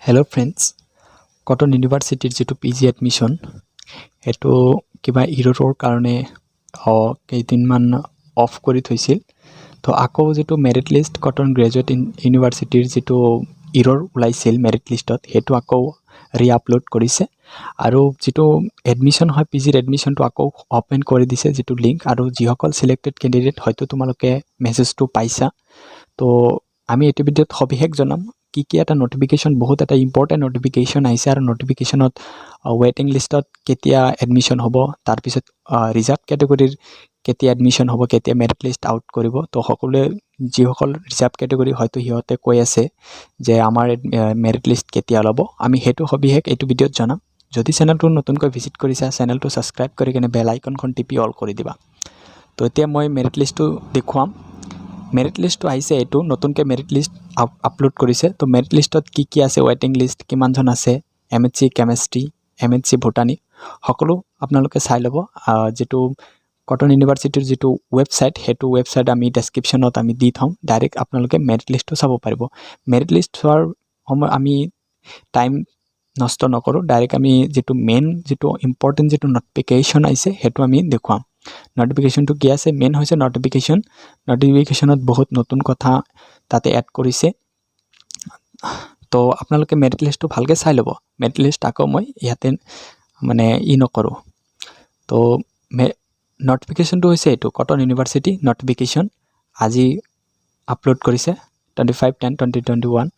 hello friends कटन यूनिवर्सिटीर जी PG admission हेतु किबा error कारणे केइदिनमान of करि थैছিল तो आको जी मेरिट लिस्ट कटन ग्रेजुएट यूनिवर्सिटीर जी इरर ओलाइছিল मेरिट लिस्टत हेतु आको रिआपलोड करिছে आरो जी एडमिशन है पीजिर एडमिशन तो आको ओपन कर दिसे जी लिंक और जिসকल सिलेक्टेड कैंडिडेट हयतो तुमालोके मेसेज पाइसा तो आमी एटु भिडिओत सविशेष जनाम कि एटा नोटिफिकेशन बहुत एटा इम्पर्टेन्ट नोटिफिकेशन आइसे और नोटिफिकेशनत वेटिंग लिस्टत केতিয়া एडमिशन होबो तार पिছত रिजर्व कैटेगरीर केতিয়া एडमिशन होबो केতিয়া मेरिट लिस्ट आउट करिबो तो सकले जिসকल रिजर्व कैटेगरी हयतो हियते কৈ আছে जे आमार मेरिट लिस्ट केতিয়া लबो आमी हेतु सविशेष एटु भिडिओत जनाम जदि चेनेलটো नतुनকৈ ভিজিট কৰিছা चेनेलটো সাবস্ক্ৰাইব কৰি কেনে বেল আইকনখন টিপি অল কৰি দিবা তো এতিয়া মই মেৰিট লিষ্টটো দেখুৱাম मेरिट लिस्ट तो आइसे एटु नतुनके मेरिट लिस्ट अपलोड करिसे तो मेरिट लिस्टत की आसे वेटिंग लिस्ट किमानजन आसे एमएससी केमिस्ट्री एमएससी बोटानी सकलो आपनालोके चाइ लबो जेतु कटन यूनिवर्सिटीर जेतु वेबसाइट हेतु वेबसाइट आमी डेस्क्रिप्शनत आमी दि थम डाइरेक्ट आपनालोके मेरिट लिस्ट चाबो पारिबो मेरिट लिस्ट चोৱাৰ समय आमी टाइम नष्ट नकरो डाइरेक्ट आमी जेतु मेन जेतु इम्पर्टेन्ट जेतु नोटिफिकेशन आइसे हेतु आमी देखुৱাম नोटिफिकेशन तो कि आसे मेन होइसे नोटिफिकेशनत बहुत नतुन कथा ताते एड करिसे तो आपनालोके मेरिट लिस्ट तो भालके चाइ लबो मेरिट लिस्ट आको मैं याते माने इ नकरो तो नोटिफिकेशन तो होइसे एटु कटन यूनिवर्सिटी नोटिफिकेशन আজি अपलोड करिसे 25/10/2021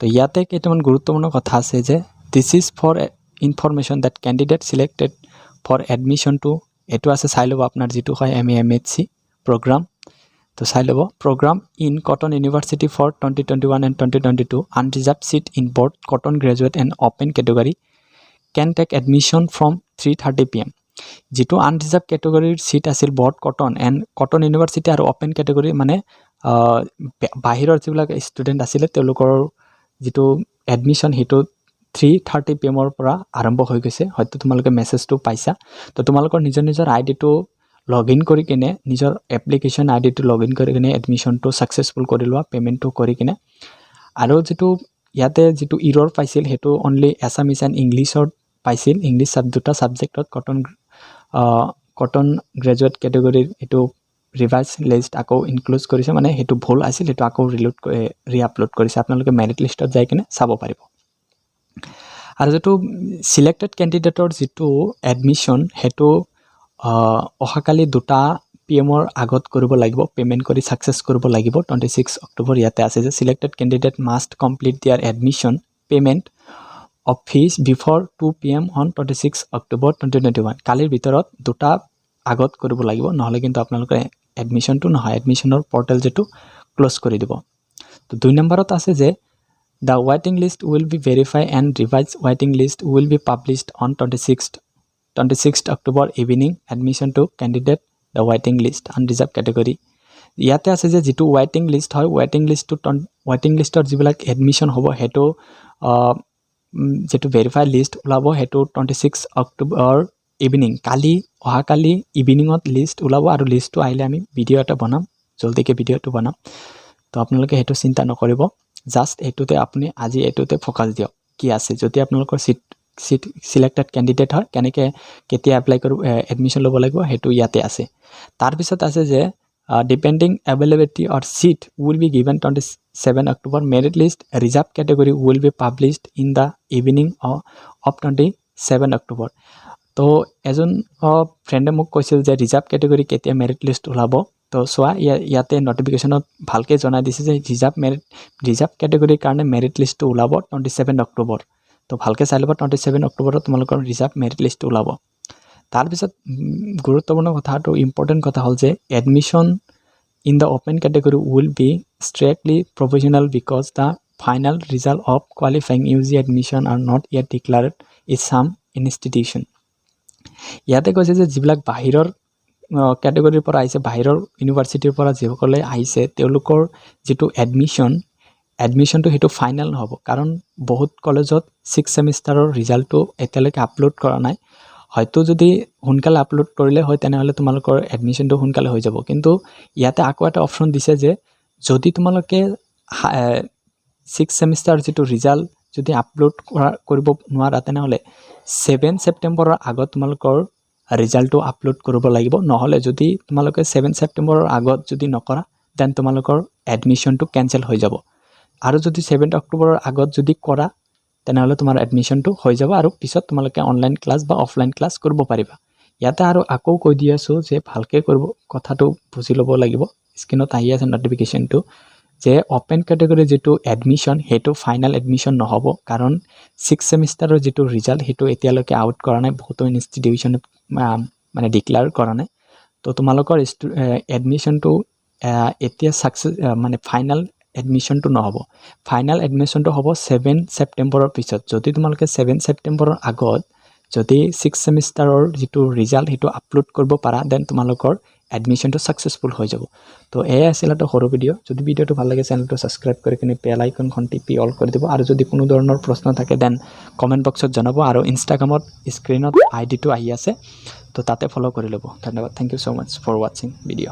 तो याते केटामान गुरुत्वपूर्ण कथा आसे जे this is for information that candidate selected for admission to एटु आसे चाइ लबो आपनार जितु হয় एमएससी प्रोग्राम तो चाइ लबो program in Cotton university for 2021 and 2022 unreserved seat in both cotton graduate and open category can take admission from 3:30 PM जितु अनरिजर्व कैटेगरीर सीट आसिल board cotton and cotton university और ओपन कैटेगरी माने बाहिरर जिबिलाक student आसिले तेलुकर जितु admission हेतु 3:30 PM পৰা आरम्भ হৈ গৈছে হয়তো তোমালোকে মেছেজটো পাইছা তো তোমালোকৰ নিজৰ আইডিটো লগইন কৰি কিনে নিজৰ এপ্লিকেশন আইডিটো লগইন কৰি কিনে এডমিশনটো সাকসেসফুল কৰি লোৱা পেমেন্টটো কৰি কিনে আৰু যেটো ইয়াতে যেটো ইৰৰ পাইছিল হেতু অনলি আসামিজ এন্ড ইংলিশৰ পাইছিল ইংলিশ দুটা সাবজেক্টত কটন গ্ৰেজুৱেট ক্যাটেগৰীৰ এটো ৰিভাইজ লিষ্ট আকৌ ইনক্লুড কৰিছে মানে হেতু ভুল আছিল হেতু আকৌ ৰিআপলোড কৰিছে আপোনালোকে মেৰিট লিষ্টত যাই কিনে চাব পাৰিব আৰু যেটো সিলেক্টেড ক্যান্ডিডেটৰ যেটো এডমিশন হেতু অহাকালি 2 PM আগত কৰিব লাগিব পেমেন্ট কৰি সাকসেস কৰিব লাগিব 26 অক্টোবৰ ইয়াতে আছে যে selected candidate must complete their admission payment of fees before 2 PM on 26 October 2021 কালিৰ ভিতৰত 2 আগত কৰিব লাগিব নহলে কিন্তু আপোনালোকে এডমিশনটো নহয় এডমিশনৰ পোৰ্টেল যেটো ক্লোজ কৰি দিব তো 2 নম্বৰত আছে যে The waiting list will be verified and revised waiting list will be published on 26th October evening admission to candidate the waiting list unreserved category ইয়াতে আছে যে যেটো waiting list হয় waiting listor জিবিলাক এডমিশন হ'ব হেতু যেটো ভেৰিফাইড লিষ্ট ওলাব হেতু 26 অক্টোবৰ ইভিনিং কালি অহাকালি ইভিনিংত লিষ্ট ওলাব আৰু লিষ্টটো আইলে আমি ভিডিও এটা বনাম জলদিকে ভিডিওটো বনাম তো আপোনালোকে হেতু চিন্তা নকৰিব জাস্ট এটুতে আপনি আজি এটুতে ফোকাস দিও কি আছে যদি আপোনালোকৰ সিট সিলেক্টেড ক্যান্ডিডেট হয় কেনেকে কেতিয়া এপ্লাই কৰিব এডমিশন লব লাগিব হেতু ইয়াতে আছে তাৰ পিছত আছে যে depending availability or seat will be given 27 October merit list reserved category will be published in the evening of 27 October তো এজন ফ্ৰেণ্ডে মোক কৈছিল যে ৰিজাৰ্ভ ক্যাটেগৰী কেতিয়া মেৰিট লিষ্ট ওলাব তো সোয়া ইয়াতে নটিফিকেশনত ভালকে জনাই দিছে যে ৰিজাৰ্ভ ক্যাটেগৰীৰ কাৰণে মেৰিট লিষ্ট ওলাব 27 অক্টোবৰ তো ভালকে চাই লব 27 অক্টোবৰত তোমালোকৰ ৰিজাৰ্ভ মেৰিট লিষ্ট ওলাব তাৰ পিছত গুৰুত্বপূৰ্ণ কথাটো ইম্পৰ্টেন্ট কথা হল যে admission in the open category will be strictly provisional because the final result of qualifying UG admission are not yet declared in some institution ইয়াতে কৈছে যে যিবিলাক বাহিৰৰ ক্যাটেগৰীৰ পৰা আইছে বাহিৰৰ ইউনিভাৰ্সিটিৰ পৰা যিসকলে আইছে তেওঁলোকৰ যেটো এডমিশনটো হেতু ফাইনাল নহব কাৰণ বহুত কলেজত 6 সেমিষ্টাৰৰ ৰিজাল্টটো এতিয়ালৈকে আপলোড কৰা নাই হয়তো যদি হুনকালে আপলোড কৰিলে হয় তেনেহলে তোমালোকৰ এডমিশনটো হুনকালে হৈ যাব কিন্তু ইয়াতে আকৌ এটা অপচন দিছে যে যদি তোমালোকে 6 সেমিষ্টাৰ যেটো ৰিজাল্ট যদি আপলোড কৰিব নোৱাৰা তেনেহ'লে 7 ছেপ্টেম্বৰৰ আগত তোমালোকৰ ৰিজাল্টটো আপলোড কৰিব লাগিব নহ'লে যদি তোমালোকে 7 ছেপ্টেম্বৰৰ আগত যদি নকৰা দেন তোমালোকৰ এডমিশ্যনটো কেনসেল হৈ যাব আৰু যদি 7 অক্টোবৰৰ আগত যদি কৰা তেনেহ'লে তোমাৰ এডমিশ্যনটো হৈ যাব আৰু পিছত তোমালোকে অনলাইন ক্লাছ বা অফলাইন ক্লাছ কৰিব পাৰিবা ইয়াতে আৰু আকৌ কৈ দি আছো যে ভালকে কৰিব কথাটো বুজি ল'ব লাগিব স্ক্ৰিনত আহি আছে নটিফিকেশনটো যে ওপেন ক্যাটেগৰি যেটো এডমিশন হেতু ফাইনাল এডমিশন নহব কাৰণ 6 সেমিস্টাৰৰ যেটো ৰিজাল্ট হেতু এতিয়ালৈকে আউট কৰা নাই বহুত ইনষ্টিটিউচন মানে ডিক্লেয়াৰ কৰা নাই তো তোমালোকৰ এডমিশনটো এতিয়া সাকসেস মানে ফাইনাল এডমিশনটো নহব ফাইনাল এডমিশনটো হ'ব 7 ছেপ্টেম্বৰৰ পিছত যদি তোমালোকে 7 ছেপ্টেম্বৰৰ আগত যদি 6 সেমিস্টাৰৰ যেটো ৰিজাল্ট হেতু আপলোড কৰিব পাৰা দেন তোমালোকৰ এডমিশনটো সাকসেসফুল হৈ যাব তো এই আছিল এটা সৰু ভিডিও যদি ভিডিওটো ভাল লাগে চেনেলটো সাবস্ক্ৰাইব কৰি কিনে বেল আইকনখন টিপি অল কৰি দিব আৰু যদি কোনো ধৰণৰ প্ৰশ্ন থাকে দেন কমেন্ট বক্সত জনাব আৰু ইনষ্টাগ্ৰামত স্ক্ৰিনত আইডিটো আহি আছে তো তাতে ফলো কৰি ল'ব ধন্যবাদ thank you so much for watching video